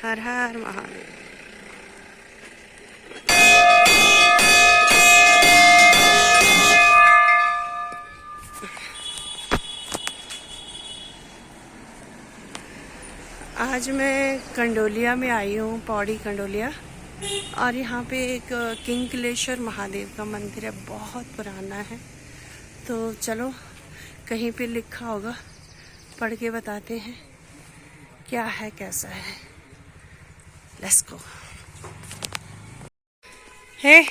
हर हर महादेव। आज मैं कंडोलिया में आई हूँ, पौड़ी कंडोलिया, और यहाँ पे एक किंकलेश्वर महादेव का मंदिर है, बहुत पुराना है। तो चलो, कहीं पे लिखा होगा, पढ़ के बताते हैं क्या है कैसा है। Let's go. हे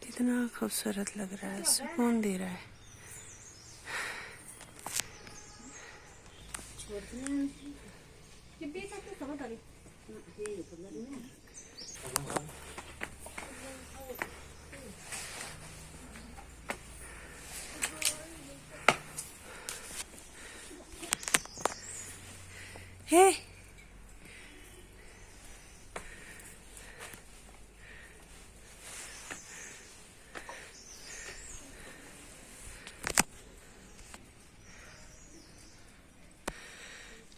कितना खूबसूरत लग रहा है, सुकून दे रहा है। हे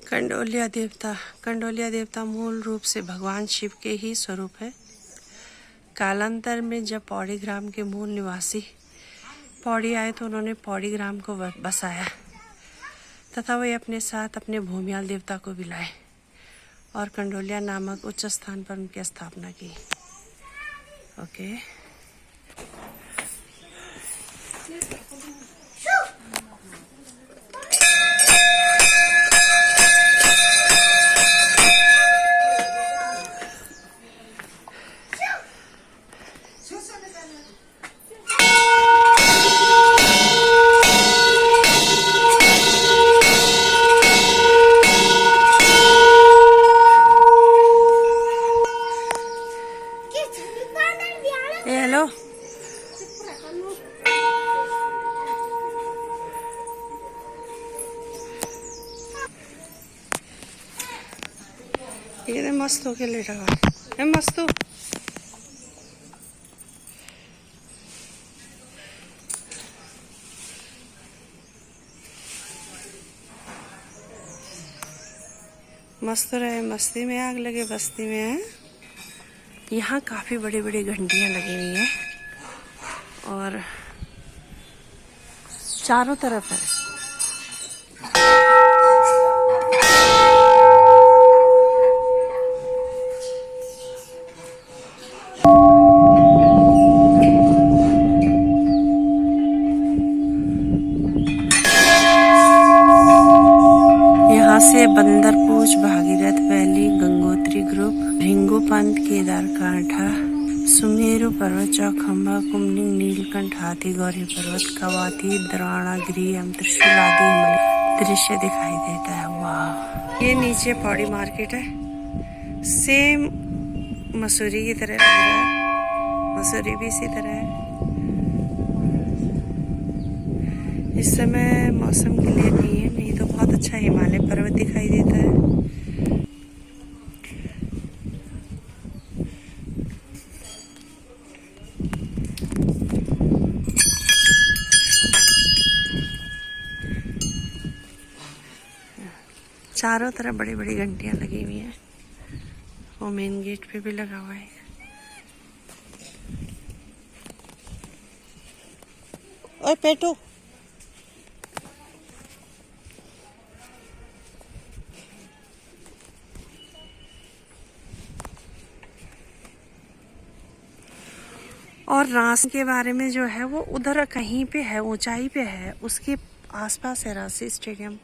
कंडोलिया देवता मूल रूप से भगवान शिव के ही स्वरूप है। कालांतर में जब पौड़ी ग्राम के मूल निवासी पौड़ी आए तो उन्होंने पौड़ी ग्राम को बसाया तथा वे अपने साथ अपने भूमियाल देवता को भी लाए और कंडोलिया नामक उच्च स्थान पर उनकी स्थापना की। Okay, hello. ये मस्त होके लेटा हुआ है, मस्त। मस्त रहे, मस्ती में आग लगे बस्ती में है। यहाँ काफी बड़ी बड़ी घंटियां लगी हुई हैं और चारों तरफ है। यहाँ से बंदरपूछ, भागीरथ वैली, गंगोत्री ग्रुप, भिंगू पंथ, केदार कांठा, सुमेरु पर्वत, चौखंबा, कुमलिंग, नीलकंठ, हाथी गौरी पर्वत, कवाती, द्रोणागिरी, त्रिशूल आदि दृश्य दिखाई देता है। वाह! ये नीचे पौड़ी मार्केट है, सेम मसूरी की तरह लग रहा है। मसूरी भी इसी तरह है। इस समय मौसम क्लियर नहीं है, नहीं तो बहुत अच्छा हिमालय पर्वत दिखाई देता है। चारों तरफ बड़ी बड़ी घंटियां लगी हुई हैं, वो मेन गेट पे भी लगा हुआ है। ओए पेटू, और रांसी के बारे में जो है वो उधर कहीं पे है, ऊंचाई पे है, उसके आसपास है रांसी स्टेडियम।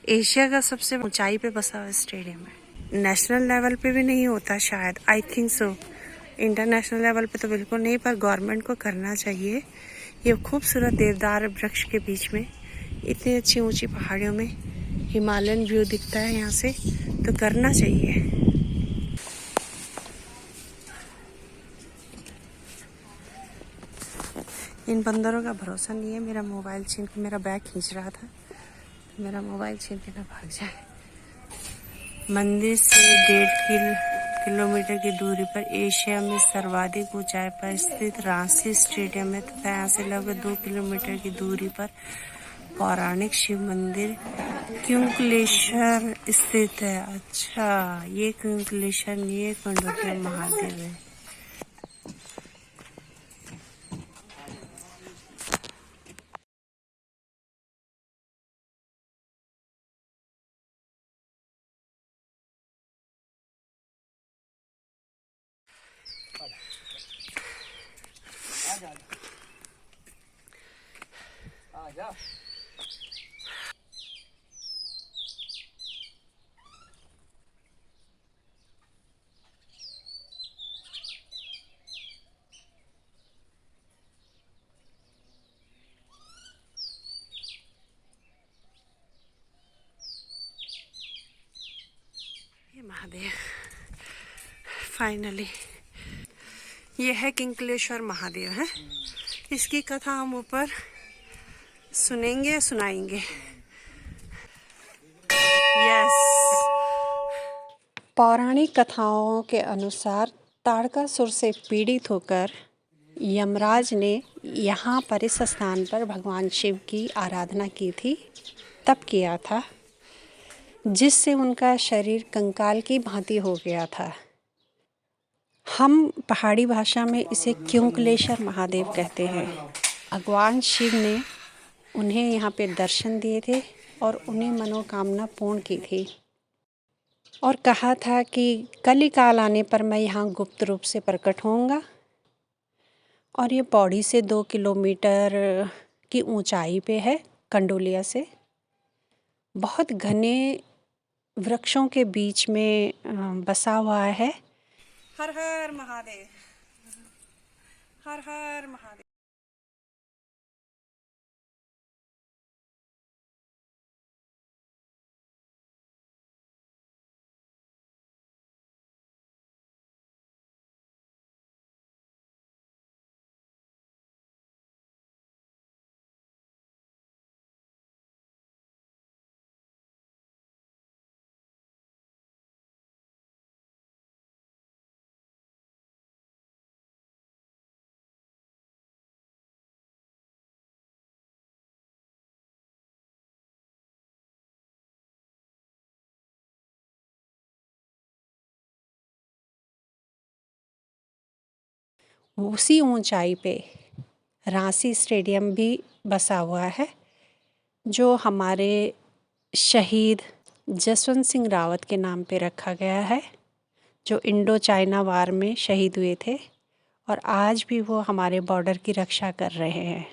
एशिया का सबसे ऊंचाई पे बसा हुआ स्टेडियम है। नेशनल लेवल पे भी नहीं होता शायद, I think so. International level पे तो बिल्कुल नहीं, पर गवर्नमेंट को करना चाहिए। ये खूबसूरत देवदार वृक्ष के बीच में इतनी अच्छी ऊंची पहाड़ियों में हिमालयन व्यू दिखता है यहाँ से, तो करना चाहिए। इन बंदरों का भरोसा नहीं है। मेरा मोबाइल छीन के, मेरा बैग खींच रहा था, मेरा मोबाइल छीन के ना भाग जाए। मंदिर से 1.5 किलोमीटर की दूरी पर एशिया में सर्वाधिक ऊंचाई पर स्थित रांची स्टेडियम है तथा यहाँ से लगभग 2 किलोमीटर की दूरी पर पौराणिक शिव मंदिर क्युंकलेश्वर स्थित है। अच्छा, ये क्युंकलेश्वर नहीं है, कंडोलिया महादेव है। ये महादेव फाइनली, ये है किंकलेश्वर महादेव है। इसकी कथा हम ऊपर सुनेंगे, सुनाएंगे। यस। पौराणिक कथाओं के अनुसार ताड़कासुर से पीड़ित होकर यमराज ने यहाँ पर इस स्थान पर भगवान शिव की आराधना की थी, तप किया था, जिससे उनका शरीर कंकाल की भांति हो गया था। हम पहाड़ी भाषा में इसे क्युंकलेश्वर महादेव कहते हैं। भगवान शिव ने उन्हें यहाँ पे दर्शन दिए थे और उन्हें मनोकामना पूर्ण की थी और कहा था कि कलिकाल आने पर मैं यहाँ गुप्त रूप से प्रकट होऊंगा। और ये पौड़ी से 2 किलोमीटर की ऊंचाई पे है, कंडोलिया से। बहुत घने वृक्षों के बीच में बसा हुआ है। हर हर महादेव, हर हर महादेव। उसी ऊंचाई पे रांची स्टेडियम भी बसा हुआ है, जो हमारे शहीद जसवंत सिंह रावत के नाम पे रखा गया है, जो इंडो चाइना वार में शहीद हुए थे और आज भी वो हमारे बॉर्डर की रक्षा कर रहे हैं।